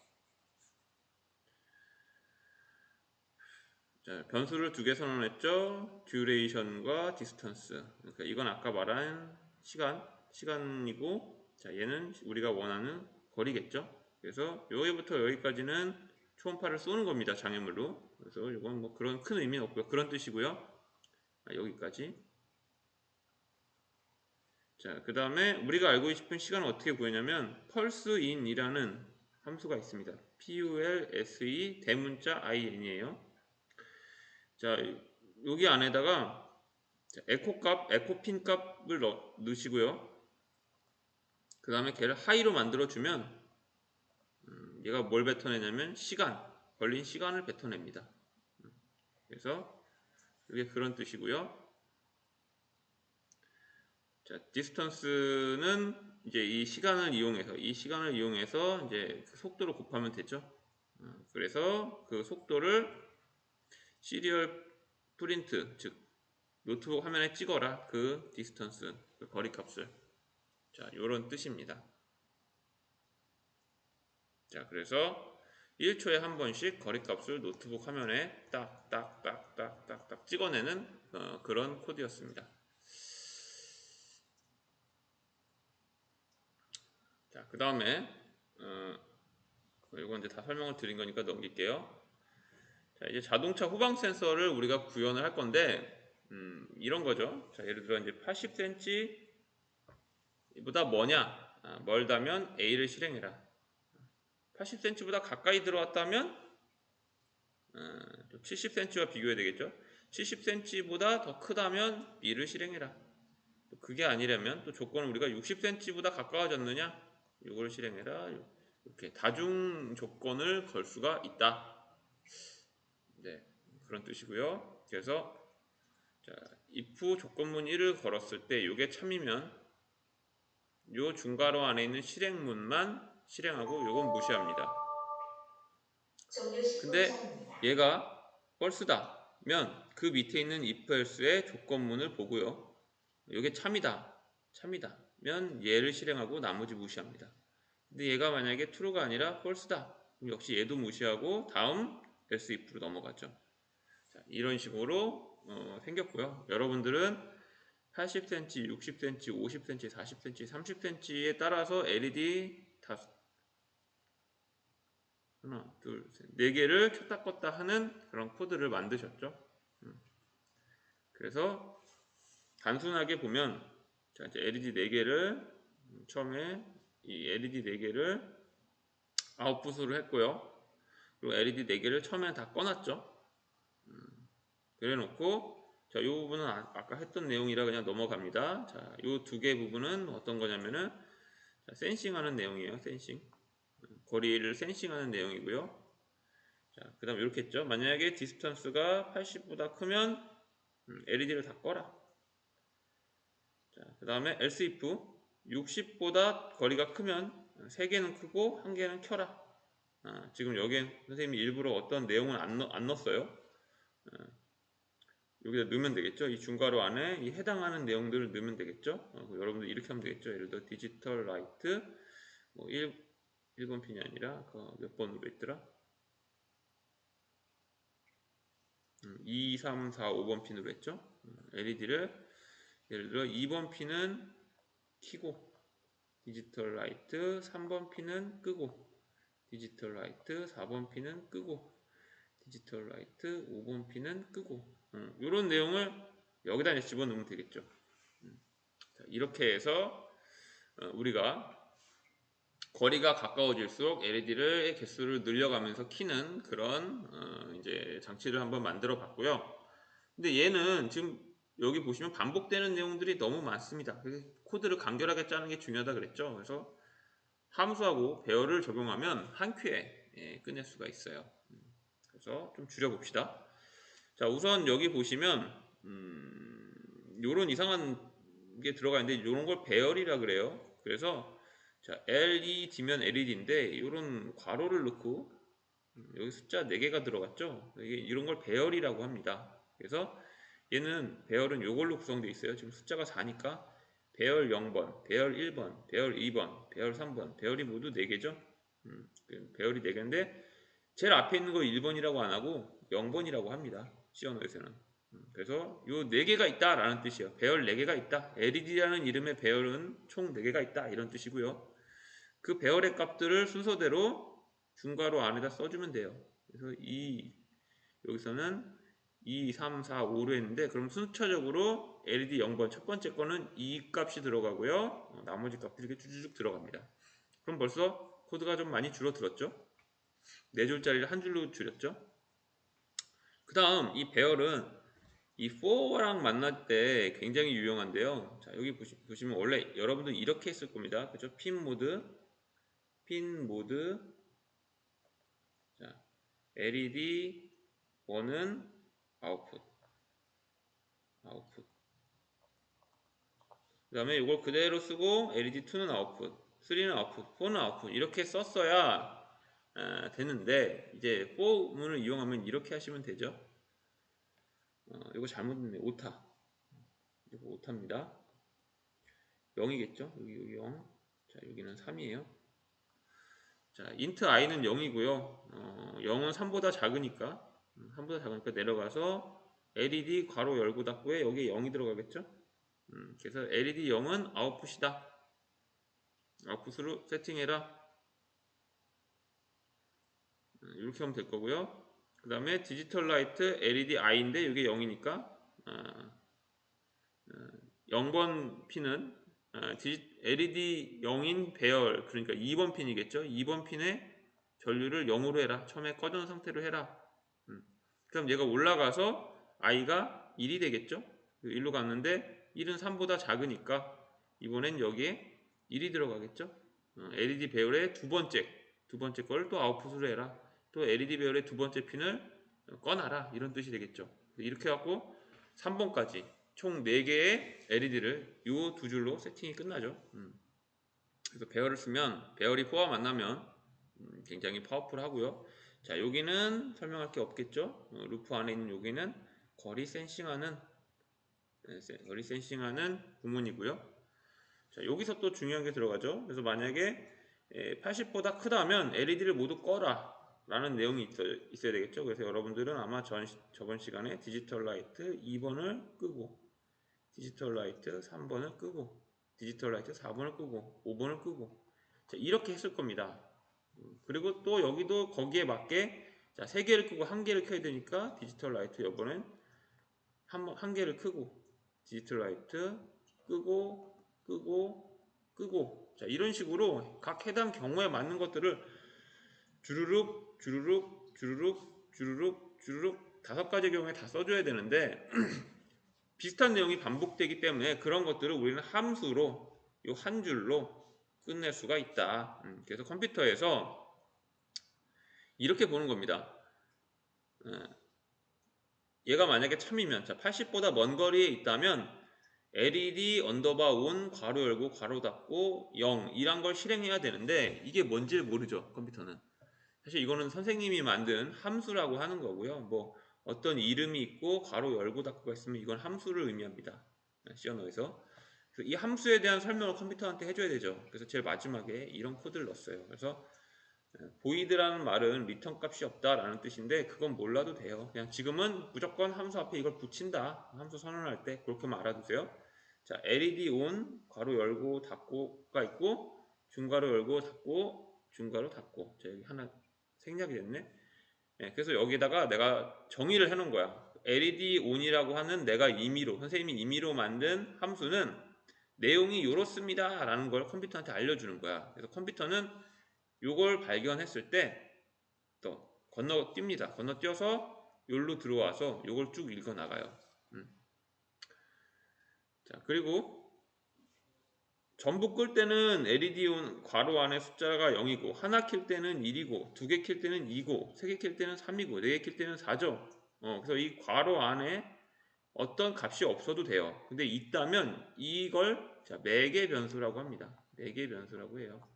자, 변수를 2개 선언했죠. 듀레이션과 디스턴스. 그러니까 이건 아까 말한 시간이고, 자, 얘는 우리가 원하는 거리겠죠. 그래서 여기부터 여기까지는 초음파를 쏘는 겁니다. 장애물로. 그래서 이건 뭐 그런 큰 의미는 없고요. 그런 뜻이고요. 여기까지. 자, 그 다음에 우리가 알고 싶은 시간을 어떻게 구했냐면 pulseIn이라는 함수가 있습니다. PULSE 대문자 IN이에요. 자, 여기 안에다가 에코핀 값을 넣으시고요. 그 다음에 걔를 하이로 만들어주면 얘가 뭘 뱉어내냐면 걸린 시간을 뱉어냅니다. 그래서 이게 그런 뜻이고요. 자, 디스턴스는 이제 이 시간을 이용해서 이제 그 속도를 곱하면 되죠. 그래서 그 속도를 시리얼 프린트, 즉 노트북 화면에 찍어라. 그 디스턴스, 그 거리 값을. 자, 요런 뜻입니다. 자, 그래서 1초에 한 번씩 거리 값을 노트북 화면에 딱딱딱딱딱딱 찍어내는 그런 코드였습니다. 자, 그 다음에 이건 이제 다 설명을 드린 거니까 넘길게요. 자, 이제 자동차 후방 센서를 우리가 구현을 할 건데 이런 거죠. 자, 예를 들어 이제 80cm보다 멀다면 A를 실행해라. 80cm보다 가까이 들어왔다면 70cm와 비교해야 되겠죠. 70cm보다 더 크다면 B를 실행해라. 그게 아니라면 또 조건을 우리가 60cm보다 가까워졌느냐, 이걸 실행해라. 이렇게 다중 조건을 걸 수가 있다. 네, 그런 뜻이고요. 그래서 자, if 조건문 1을 걸었을 때 이게 참이면 요 중괄호 안에 있는 실행문만 실행하고 요건 무시합니다. 종료식 후 근데 처리입니다. 얘가 false다면 그 밑에 있는 if else의 조건문을 보고요. 이게 참이다면 얘를 실행하고 나머지 무시합니다. 근데 얘가 만약에 true가 아니라 false다. 그럼 역시 얘도 무시하고 다음 else if로 넘어가죠. 자, 이런 식으로 생겼고요. 여러분들은 80cm, 60cm, 50cm, 40cm, 30cm에 따라서 LED 다 하나, 둘, 셋, 네 개를 켰다 껐다 하는 그런 코드를 만드셨죠. 그래서 단순하게 보면 자, 이제 LED 4개를 처음에 이 LED 4개를 아웃풋으로 했고요. 그리고 LED 4개를 처음에 다 꺼놨죠. 그래 놓고 자, 이 부분은 아까 했던 내용이라 그냥 넘어갑니다. 자, 이 두 개 부분은 어떤 거냐면은 자, 센싱하는 내용이에요. 센싱. 거리를 센싱하는 내용이고요. 자, 그 다음 이렇게 했죠. 만약에 디스턴스가 80보다 크면 LED를 다 꺼라. 자, 그 다음에 else if 60보다 거리가 크면 3개는 크고 1개는 켜라. 지금 여기엔 선생님이 일부러 어떤 내용을 안 넣었어요. 여기다 넣으면 되겠죠. 이 중괄호 안에 이 해당하는 내용들을 넣으면 되겠죠. 여러분들 이렇게 하면 되겠죠. 예를 들어 디지털 라이트 뭐 1번 핀이 아니라 몇 번으로 했더라? 2, 3, 4, 5번 핀으로 했죠. LED를 예를 들어 2번 핀은 켜고 디지털 라이트 3번 핀은 끄고 디지털 라이트 4번 핀은 끄고 디지털 라이트 5번 핀은 끄고 이런 내용을 여기다 이제 집어넣으면 되겠죠. 자, 이렇게 해서 우리가 거리가 가까워질수록 LED를 개수를 늘려가면서 키는 그런 이제 장치를 한번 만들어 봤고요. 근데 얘는 지금 여기 보시면 반복되는 내용들이 너무 많습니다. 그래서 코드를 간결하게 짜는 게 중요하다 그랬죠. 그래서 함수하고 배열을 적용하면 한 큐에 끝낼 수가 있어요. 그래서 좀 줄여봅시다. 자, 우선 여기 보시면 요런 이상한 게 들어가 있는데 요런 걸 배열이라 그래요. 그래서 자, LED면 LED인데 요런 괄호를 넣고 여기 숫자 4개가 들어갔죠. 이런 걸 배열이라고 합니다. 그래서 얘는 배열은 요걸로 구성되어 있어요. 지금 숫자가 4니까 배열 0번, 배열 1번, 배열 2번, 배열 3번, 배열이 모두 4개죠. 배열이 4개인데 제일 앞에 있는 거 1번이라고 안 하고 0번이라고 합니다. C 언어에서는. 그래서 요 4개가 있다 라는 뜻이에요. 배열 4개가 있다. LED라는 이름의 배열은 총 4개가 있다 이런 뜻이고요. 그 배열의 값들을 순서대로 중괄호 안에다 써주면 돼요. 그래서 여기서는 2, 3, 4, 5로 했는데 그럼 순차적으로 LED 0번 첫 번째 거는 이 값이 들어가고요. 나머지 값들이 이렇게 쭉쭉 들어갑니다. 그럼 벌써 코드가 좀 많이 줄어들었죠. 4줄짜리를 한 줄로 줄였죠. 그 다음 이 배열은 이 for랑 만날 때 굉장히 유용한데요. 자, 여기 보시면 원래 여러분들 이렇게 했을 겁니다. 그죠? 핀 모드, 자, LED 1은 아웃풋. 그 다음에 이걸 그대로 쓰고 LED2는 아웃풋, 3는 아웃풋, 4는 아웃풋 이렇게 썼어야 되는데 이제 for 문을 이용하면 이렇게 하시면 되죠. 이거 잘못했네. 오타. 이거 오타입니다. 0이겠죠? 여기 0. 자, 여기는 3이에요. 자, int i는 0이고요. 0은 3보다 작으니까 3보다 작으니까 내려가서 LED 괄호 열고 닫고에 여기에 0이 들어가겠죠? 그래서 LED 0은 아웃풋이다. 아웃풋으로 세팅해라. 이렇게 하면 될 거고요. 그 다음에 디지털 라이트 LED I인데 이게 0이니까 0번 핀은 LED 0인 배열 그러니까 2번 핀이겠죠. 2번 핀에 전류를 0으로 해라. 처음에 꺼져놓은 상태로 해라. 그럼 얘가 올라가서 I가 1이 되겠죠. 1로 갔는데 1은 3보다 작으니까 이번엔 여기에 1이 들어가겠죠. LED 배열의 두 번째 걸 또 아웃풋으로 해라. 또 LED 배열의 두 번째 핀을 꺼놔라. 이런 뜻이 되겠죠. 이렇게 해갖고 3번까지 총 4개의 LED를 이 두 줄로 세팅이 끝나죠. 그래서 배열을 쓰면 배열이 4와 만나면 굉장히 파워풀하고요. 자, 여기는 설명할 게 없겠죠. 루프 안에 있는 여기는 거리 센싱하는 구문이고요. 자, 여기서 또 중요한 게 들어가죠. 그래서 만약에 80보다 크다면 LED를 모두 꺼라 라는 내용이 있어야 되겠죠. 그래서 여러분들은 아마 저번 시간에 디지털 라이트 2번을 끄고, 디지털 라이트 3번을 끄고, 디지털 라이트 4번을 끄고, 5번을 끄고, 자, 이렇게 했을 겁니다. 그리고 또 여기도 거기에 맞게, 자, 3개를 끄고 1개를 켜야 되니까 디지털 라이트 이번엔 한 개를 끄고, 디지털 라이트 끄고, 끄고, 끄고. 자, 이런 식으로 각 해당 경우에 맞는 것들을 주르륵, 주르륵, 주르륵, 주르륵, 주르륵 5가지 경우에 다 써줘야 되는데 비슷한 내용이 반복되기 때문에 그런 것들을 우리는 함수로 이 한 줄로 끝낼 수가 있다. 그래서 컴퓨터에서 이렇게 보는 겁니다. 얘가 만약에 참이면, 자, 80보다 먼 거리에 있다면 LED 언더바 온 괄호 열고 괄호 닫고 0 이란 걸 실행해야 되는데 이게 뭔지를 모르죠. 컴퓨터는. 사실 이거는 선생님이 만든 함수라고 하는 거고요. 뭐 어떤 이름이 있고 괄호 열고 닫고가 있으면 이건 함수를 의미합니다. C 언어에서. 이 함수에 대한 설명을 컴퓨터한테 해줘야 되죠. 그래서 제일 마지막에 이런 코드를 넣었어요. 그래서 void라는 말은 리턴 값이 없다라는 뜻인데 그건 몰라도 돼요. 그냥 지금은 무조건 함수 앞에 이걸 붙인다. 함수 선언할 때 그렇게만 알아두세요. 자, LED on 괄호 열고 닫고가 있고 중괄호 열고 닫고 중괄호 닫고. 자, 여기 하나 생략이 됐네. 네, 그래서 여기다가 내가 정의를 해놓은 거야. LED on이라고 하는 내가 선생님이 임의로 만든 함수는 내용이 이렇습니다 라는 걸 컴퓨터한테 알려주는 거야. 그래서 컴퓨터는 요걸 발견했을 때 또 건너뜁니다. 건너뛰어서 여기로 들어와서 요걸 쭉 읽어 나가요. 자, 그리고 전부 끌 때는 LED 온 괄호 안에 숫자가 0이고 하나 킬 때는 1이고 2개 킬 때는 2고 3개 킬 때는 3이고 4개 킬 때는 4죠. 그래서 이 괄호 안에 어떤 값이 없어도 돼요. 근데 있다면 이걸 자, 매개 변수라고 합니다. 매개 변수라고 해요.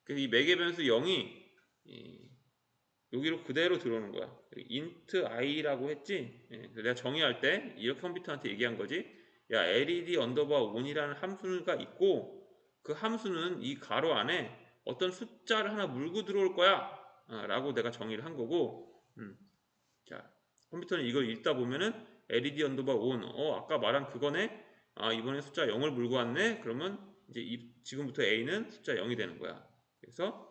그래서 이 매개 변수 0이 여기로 그대로 들어오는 거야. int i라고 했지. 내가 정의할 때 이렇게 컴퓨터한테 얘기한 거지. 야, led 언더바 on이라는 함수가 있고 그 함수는 이 가로 안에 어떤 숫자를 하나 물고 들어올 거야 라고 내가 정의를 한 거고. 자, 컴퓨터는 이걸 읽다 보면은 led 언더바 on 아까 말한 그거네. 이번에 숫자 0을 물고 왔네. 그러면 이제 지금부터 a는 숫자 0이 되는 거야. 그래서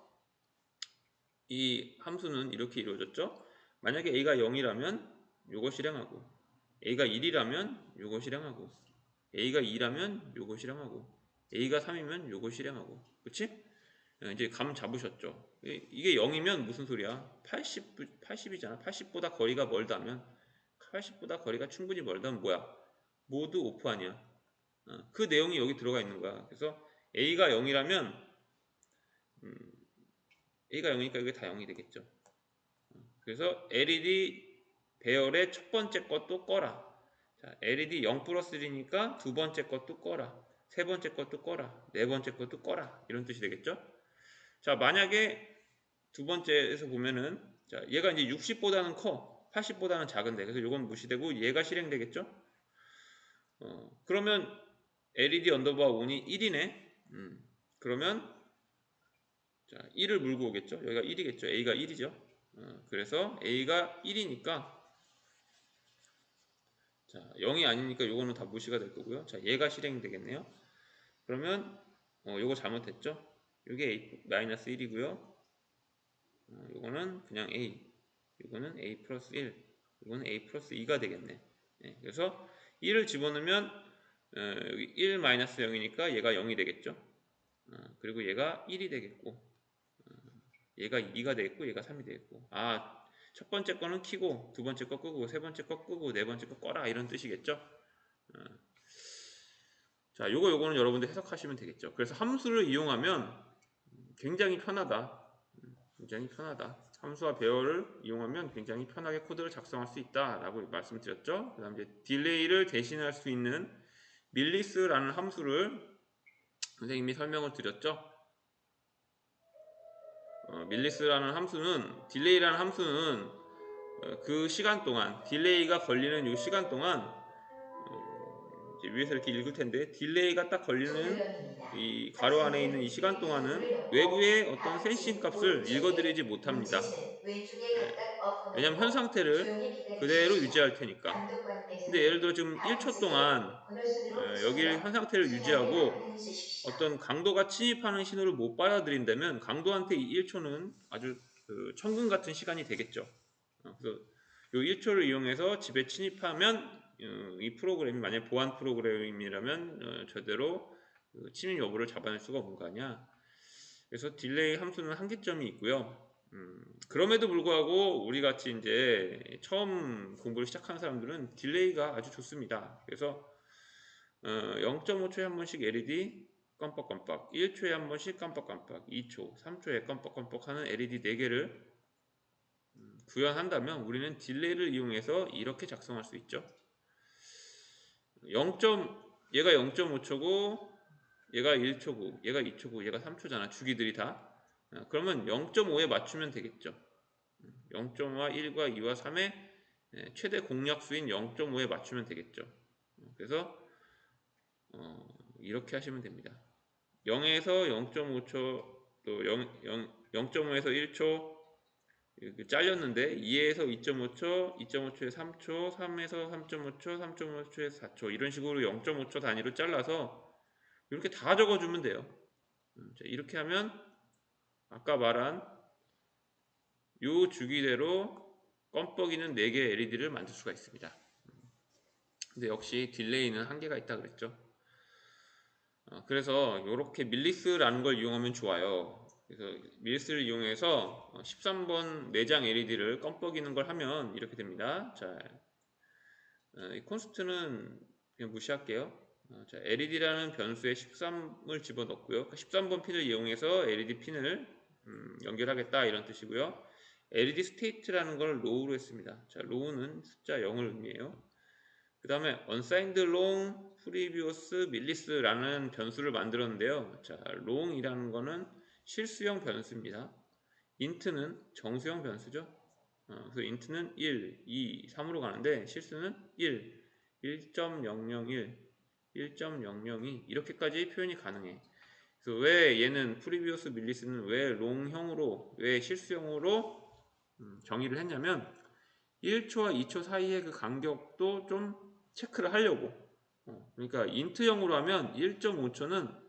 이 함수는 이렇게 이루어졌죠. 만약에 a가 0이라면 요거 실행하고 a가 1이라면 요거 실행하고 a가 2라면 요거 실행하고 a가 3이면 요거 실행하고 그치? 이제 감 잡으셨죠. 이게 0이면 무슨 소리야? 80이잖아. 80보다 거리가 멀다면 80보다 거리가 충분히 멀다면 뭐야? 모두 오프 아니야. 그 내용이 여기 들어가 있는 거야. 그래서 a가 0이라면 a가 0이니까 이게 다 0이 되겠죠. 그래서 LED 배열의 첫 번째 것도 꺼라. 자, LED 0 플러스 1이니까 두 번째 것도 꺼라. 세 번째 것도 꺼라. 네 번째 것도 꺼라. 이런 뜻이 되겠죠? 자, 만약에 두 번째에서 보면은 자, 얘가 이제 60보다는 커. 80보다는 작은데. 그래서 이건 무시되고 얘가 실행되겠죠? 그러면 LED 언더바 on이 1이네. 그러면 자, 1을 물고 오겠죠? 여기가 1이겠죠? A가 1이죠? 그래서 A가 1이니까 자, 0이 아니니까 요거는 다 무시가 될 거고요. 자, 얘가 실행되겠네요. 그러면 요거 잘못했죠? 요게 A-1이고요. 요거는 그냥 A. 요거는 A 플러스 1. 요거는 A 플러스 2가 되겠네. 그래서 1을 집어넣으면 여기 1 마이너스 0이니까 얘가 0이 되겠죠. 그리고 얘가 1이 되겠고 얘가 2가 되겠고 얘가 3이 되겠고 첫 번째 거는 키고 두 번째 거 끄고 세 번째 거 끄고 네 번째 거 꺼라 이런 뜻이겠죠. 자, 요거는 여러분들 해석하시면 되겠죠. 그래서 함수를 이용하면 굉장히 편하다. 굉장히 편하다. 함수와 배열을 이용하면 굉장히 편하게 코드를 작성할 수 있다라고 말씀드렸죠. 그 다음 이제 딜레이를 대신할 수 있는 밀리스라는 함수를 선생님이 설명을 드렸죠. 밀리스라는 함수는 딜레이라는 함수는 그 시간 동안 딜레이가 걸리는 이 시간 동안 이제 위에서 이렇게 읽을 텐데 딜레이가 딱 걸리는 이 가로 안에 있는 이 시간 동안은 외부의 어떤 센싱 값을 읽어드리지 못합니다. 예, 왜냐하면 현 상태를 그대로 유지할 테니까. 근데 예를 들어 지금 1초 동안 여기 현 상태를 유지하고 어떤 강도가 침입하는 신호를 못 받아들인다면 강도한테 이 1초는 아주 그 천금 같은 시간이 되겠죠. 그래서 이 1초를 이용해서 집에 침입하면 이 프로그램이 만약 보안 프로그램이라면 제대로 그 침입 여부를 잡아낼 수가 없는 거 아니야. 그래서 딜레이 함수는 한계점이 있고요. 그럼에도 불구하고 우리 같이 이제 처음 공부를 시작하는 사람들은 딜레이가 아주 좋습니다. 그래서 0.5초에 한 번씩 LED 깜빡깜빡, 1초에 한 번씩 깜빡깜빡, 2초, 3초에 깜빡깜빡 하는 LED 4개를 구현한다면 우리는 딜레이를 이용해서 이렇게 작성할 수 있죠. 얘가 0.5초고 얘가 1초고 얘가 2초고 얘가 3초잖아. 주기들이 다. 그러면 0.5에 맞추면 되겠죠. 0.5와 1과 2와 3의 최대 공약수인 0.5에 맞추면 되겠죠. 그래서 이렇게 하시면 됩니다. 0에서 0.5초 또 0.5에서 1초 이렇게 잘렸는데 2에서 2.5초, 2.5초에 3초, 3에서 3.5초, 3.5초에 4초 이런 식으로 0.5초 단위로 잘라서 이렇게 다 적어주면 돼요. 자, 이렇게 하면 아까 말한 요 주기대로 껌뻑이는 4개의 LED를 만들 수가 있습니다. 근데 역시 딜레이는 한계가 있다 그랬죠. 그래서 이렇게 밀리스라는 걸 이용하면 좋아요. 그래서 밀리스를 이용해서 13번 내장 LED를 껌뻑이는 걸 하면 이렇게 됩니다. 자, 이 콘스트는 그냥 무시할게요. 자, LED라는 변수에 13을 집어넣고요. 13번 핀을 이용해서 LED 핀을 연결하겠다 이런 뜻이고요. LED state라는 걸 low로 했습니다. 자, low는 숫자 0을 의미해요. 그 다음에 unsigned long previous millis라는 변수를 만들었는데요. 자, long이라는 거는 실수형 변수입니다. int는 정수형 변수죠. 그래서 int는 1, 2, 3으로 가는데 실수는 1, 1.001, 1.002 이렇게까지 표현이 가능해. 그래서 왜 얘는 previous millis는 왜 long형으로, 왜 실수형으로 정의를 했냐면 1초와 2초 사이의 그 간격도 좀 체크를 하려고. 그러니까 인트형으로 하면 1.5초는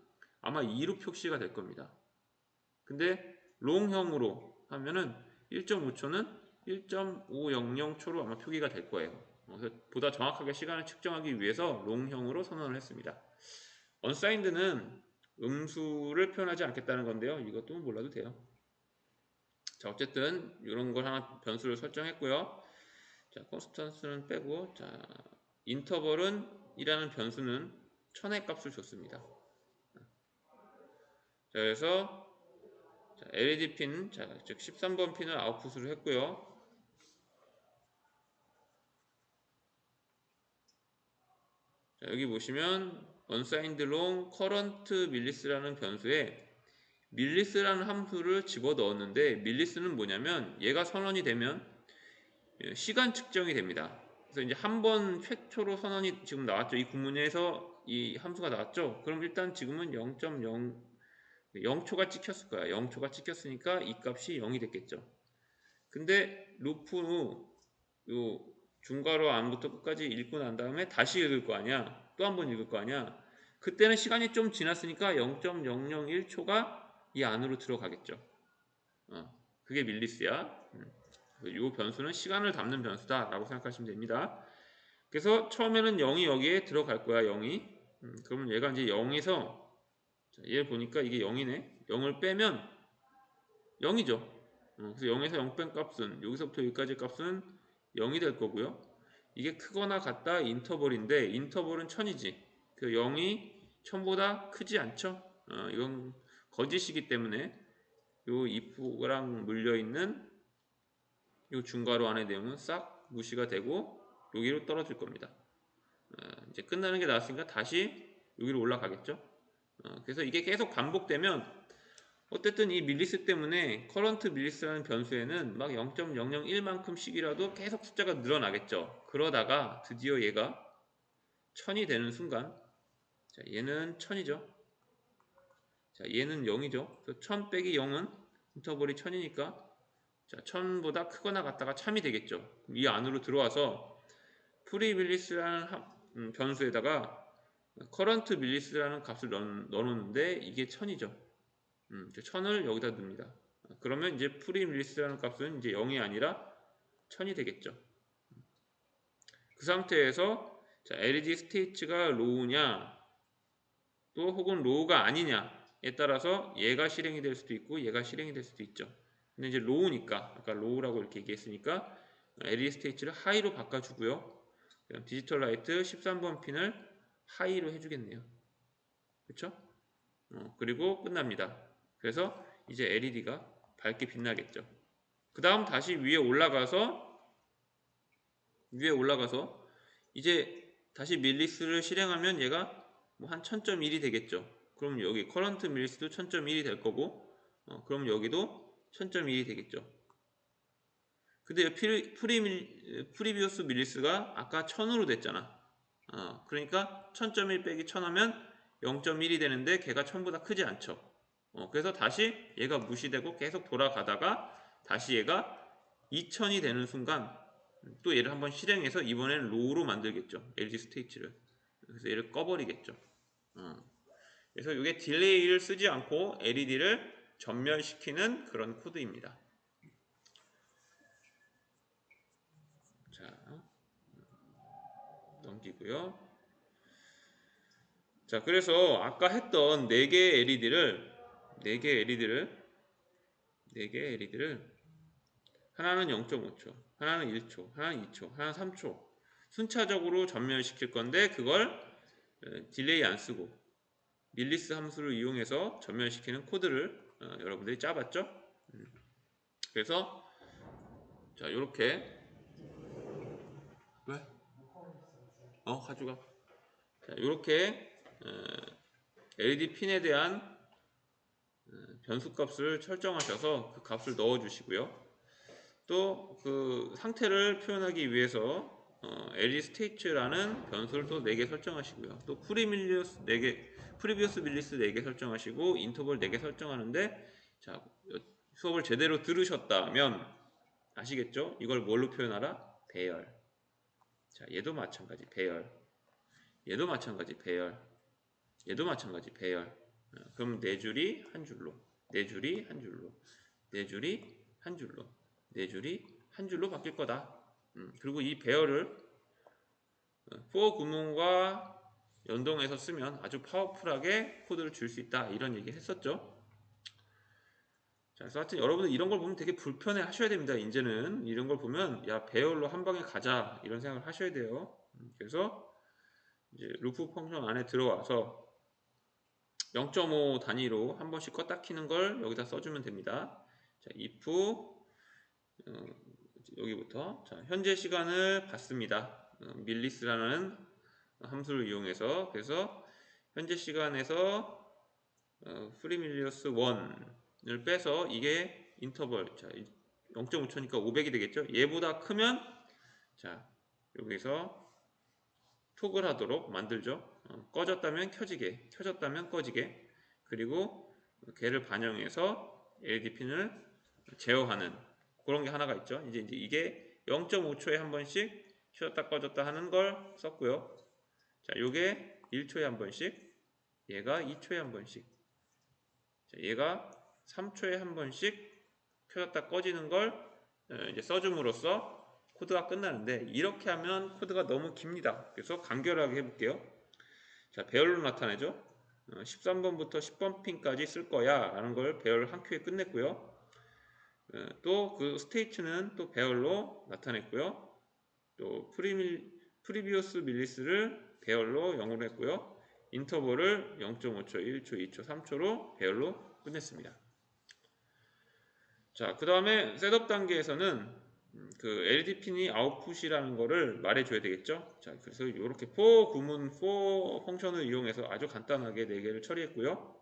아마 2로 표시가 될 겁니다. 근데 롱형으로 하면은 1.5초는 1.500초로 아마 표기가 될 거예요. 그래서 보다 정확하게 시간을 측정하기 위해서 롱형으로 선언을 했습니다. unsigned는 음수를 표현하지 않겠다는 건데요. 이것도 몰라도 돼요. 자, 어쨌든 이런 걸 하나 변수를 설정했고요. 자, constance는 빼고, 자, 인터벌은 이라는 변수는 1000의 값을 줬습니다. 자, 그래서 자, LED 핀, 자, 즉 13번 핀을 아웃풋으로 했고요. 자, 여기 보시면 unsigned long current millis라는 변수에 밀리스라는 함수를 집어 넣었는데 밀리스는 뭐냐면 얘가 선언이 되면 시간 측정이 됩니다. 그래서 이제 한 번 최초로 선언이 지금 나왔죠. 이 구문에서 이 함수가 나왔죠. 그럼 일단 지금은 0.0 0초가 찍혔을 거야. 0초가 찍혔으니까 이 값이 0이 됐겠죠. 근데 루프 요 중괄호 안부터 끝까지 읽고 난 다음에 다시 읽을 거 아니야. 또 한 번 읽을 거 아니야. 그때는 시간이 좀 지났으니까 0.001초가 이 안으로 들어가겠죠. 그게 밀리스야. 이 변수는 시간을 담는 변수다 라고 생각하시면 됩니다. 그래서 처음에는 0이 여기에 들어갈 거야. 0이. 그러면 얘가 이제 0에서 얘 보니까 이게 0이네. 0을 빼면 0이죠. 그래서 0에서 0 뺀 값은 여기서부터 여기까지 값은 0이 될 거고요. 이게 크거나 같다 인터벌인데 인터벌은 1000이지. 그 0이 1000보다 크지 않죠. 이건 거짓이기 때문에 요 if랑 물려있는 요 중괄호 안의 내용은 싹 무시가 되고 여기로 떨어질 겁니다. 이제 끝나는 게 나왔으니까 다시 여기로 올라가겠죠. 그래서 이게 계속 반복되면 어쨌든 이 밀리스 때문에 커런트 밀리스라는 변수에는 막 0.001만큼씩이라도 계속 숫자가 늘어나겠죠. 그러다가 드디어 얘가 1000이 되는 순간, 자, 얘는 1000이죠. 자, 얘는 0이죠. 그래서 1000 빼기 0은 인터벌이 1000이니까 자, 1000보다 크거나 같다가 참이 되겠죠. 이 안으로 들어와서 프리밀리스라는 변수에다가 커런트 밀리스라는 값을 넣어놓는데 이게 1000이죠. 1000을 여기다 넣습니다. 그러면 이제 프리밀리스라는 값은 이제 0이 아니라 1000이 되겠죠. 그 상태에서 자, LED 스테이츠가 로우냐 또 혹은 로우가 아니냐에 따라서 얘가 실행이 될 수도 있고 얘가 실행이 될 수도 있죠. 근데 이제 로우니까 아까 로우라고 이렇게 얘기했으니까 LED 스테이츠를 하이로 바꿔주고요. 디지털 라이트 13번 핀을 하이로 해주겠네요. 그렇죠? 그리고 끝납니다. 그래서 이제 LED가 밝게 빛나겠죠. 그 다음 다시 위에 올라가서 이제 다시 밀리스를 실행하면 얘가 뭐 한 1000.1이 되겠죠. 그럼 여기 커런트 밀리스도 1000.1이 될 거고 그럼 여기도 1000.1이 되겠죠. 근데 프리비우스 밀리스가 아까 1000으로 됐잖아. 그러니까 1000.1 빼기 1000 하면 0.1이 되는데 걔가 1000보다 크지 않죠. 그래서 다시 얘가 무시되고 계속 돌아가다가 다시 얘가 2000이 되는 순간 또 얘를 한번 실행해서 이번에는 로우로 만들겠죠. LG 스테이츠를. 그래서 얘를 꺼버리겠죠. 그래서 이게 딜레이를 쓰지 않고 LED를 전멸시키는 그런 코드입니다. 자, 넘기고요. 자, 그래서 아까 했던 4개의 LED를 하나는 0.5초, 하나는 1초, 하나는 2초, 하나는 3초 순차적으로 전멸시킬 건데 그걸 딜레이 안 쓰고 밀리스 함수를 이용해서 전멸시키는 코드를 여러분들이 짜봤죠? 그래서 자, 요렇게 왜? 가져가. 자, 요렇게 LED 핀에 대한 변수 값을 설정하셔서 그 값을 넣어 주시고요. 또 그 상태를 표현하기 위해서 LED 스테이츠라는 변수를 또 4개 설정하시고요. 또 프리비우스 밀리스 4개 설정하시고 인터벌 4개 설정하는데 자, 수업을 제대로 들으셨다면 아시겠죠? 이걸 뭘로 표현하라? 배열. 자, 얘도 마찬가지 배열. 얘도 마찬가지 배열. 얘도 마찬가지 배열. 그럼 4줄이 한 줄로, 4줄이 한 줄로, 4줄이 한 줄로, 4줄이 한 줄로 바뀔 거다. 그리고 이 배열을 for 구문과 연동해서 쓰면 아주 파워풀하게 코드를 줄 수 있다. 이런 얘기 했었죠. 자, 그래서 하여튼 여러분들 이런 걸 보면 되게 불편해 하셔야 됩니다. 이제는 이런 걸 보면 야, 배열로 한 방에 가자 이런 생각을 하셔야 돼요. 그래서 이제 루프 펑션 안에 들어와서 0.5 단위로 한 번씩 껐다 키는 걸 여기다 써주면 됩니다. 자, if 여기부터 자, 현재 시간을 받습니다. 밀리스라는 함수를 이용해서 그래서 현재 시간에서 프리밀리어스 1을 빼서 이게 인터벌 자, 0.5초니까 500이 되겠죠. 얘보다 크면 자, 여기서 톡을 하도록 만들죠. 꺼졌다면 켜지게, 켜졌다면 꺼지게, 그리고 걔를 반영해서 LED 핀을 제어하는 그런 게 하나가 있죠. 이제 이게 0.5초에 한 번씩 켜졌다 꺼졌다 하는 걸 썼고요. 자, 요게 1초에 한 번씩, 얘가 2초에 한 번씩, 자, 얘가 3초에 한 번씩 켜졌다 꺼지는 걸 이제 써줌으로써 코드가 끝나는데 이렇게 하면 코드가 너무 깁니다. 그래서 간결하게 해볼게요. 자, 배열로 나타내죠. 13번부터 10번 핀까지 쓸 거야 라는 걸 배열 한 큐에 끝냈고요. 또 그 스테이츠는 또 배열로 나타냈고요. 또 프리비우스 밀리스를 배열로 영어로 했고요. 인터벌을 0.5초, 1초, 2초, 3초로 배열로 끝냈습니다. 자, 그 다음에 셋업 단계에서는 그 LED 핀이 아웃풋이라는 거를 말해줘야 되겠죠. 자, 그래서 이렇게 for 구문 for 펑션을 이용해서 아주 간단하게 4개를 처리했고요.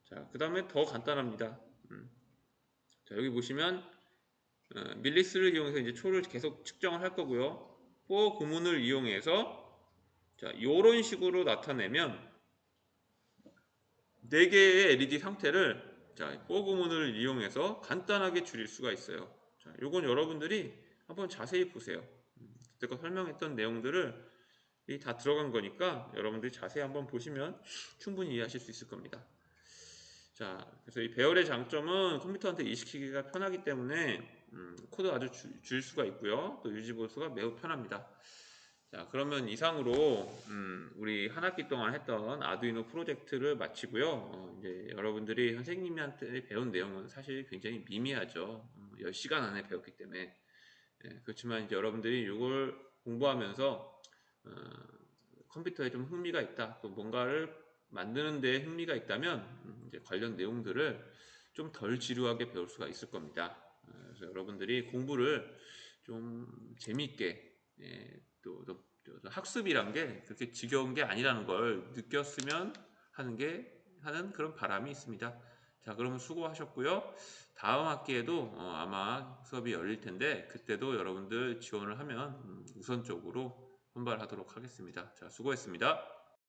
자, 자, 그 다음에 더 간단합니다. 자, 여기 보시면 밀리스를 이용해서 이제 초를 계속 측정을 할 거고요. for 구문을 이용해서 자, 이런 식으로 나타내면 4개의 LED 상태를 자, for 구문을 이용해서 간단하게 줄일 수가 있어요. 자, 요건 여러분들이 한번 자세히 보세요. 그때껏 설명했던 내용들을 다 들어간 거니까 여러분들이 자세히 한번 보시면 충분히 이해하실 수 있을 겁니다. 자, 그래서 이 배열의 장점은 컴퓨터한테 이식시키기가 편하기 때문에 코드 아주 줄 수가 있고요. 또 유지 보수가 매우 편합니다. 자, 그러면 이상으로 우리 한 학기 동안 했던 아두이노 프로젝트를 마치고요. 이제 여러분들이 선생님한테 배운 내용은 사실 굉장히 미미하죠. 10시간 안에 배웠기 때문에. 그렇지만 이제 여러분들이 이걸 공부하면서 컴퓨터에 좀 흥미가 있다, 또 뭔가를 만드는 데 흥미가 있다면 이제 관련 내용들을 좀 덜 지루하게 배울 수가 있을 겁니다. 그래서 여러분들이 공부를 좀 재미있게 또 학습이란 게 그렇게 지겨운 게 아니라는 걸 느꼈으면 하는 그런 바람이 있습니다. 자, 그러면 수고하셨고요. 다음 학기에도 아마 수업이 열릴 텐데 그때도 여러분들 지원을 하면 우선적으로 선발하도록 하겠습니다. 자, 수고했습니다.